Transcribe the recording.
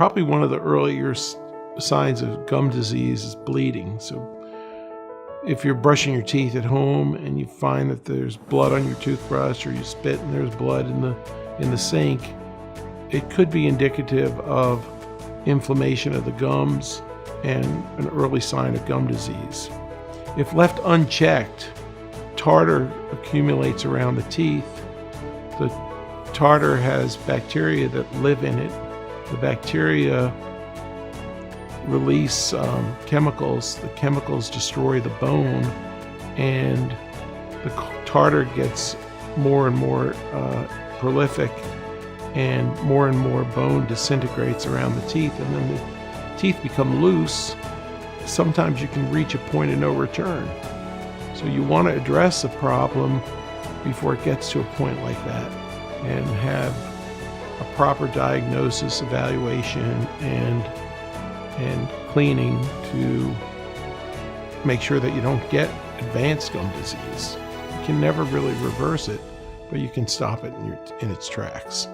Probably one of the earlier signs of gum disease is bleeding. So if you're brushing your teeth at home and you find that there's blood on your toothbrush, or you spit and there's blood in the sink, it could be indicative of inflammation of the gums and an early sign of gum disease. If left unchecked, tartar accumulates around the teeth. The tartar has bacteria that live in it. The bacteria release chemicals. The chemicals destroy the bone, and the tartar gets more and more prolific, and more bone disintegrates around the teeth, and then the teeth become loose. Sometimes you can reach a point of no return. So you want to address the problem before it gets to a point like that, and have a proper diagnosis, evaluation, and cleaning to make sure that you don't get advanced gum disease. You can never really reverse it, but you can stop it in its tracks.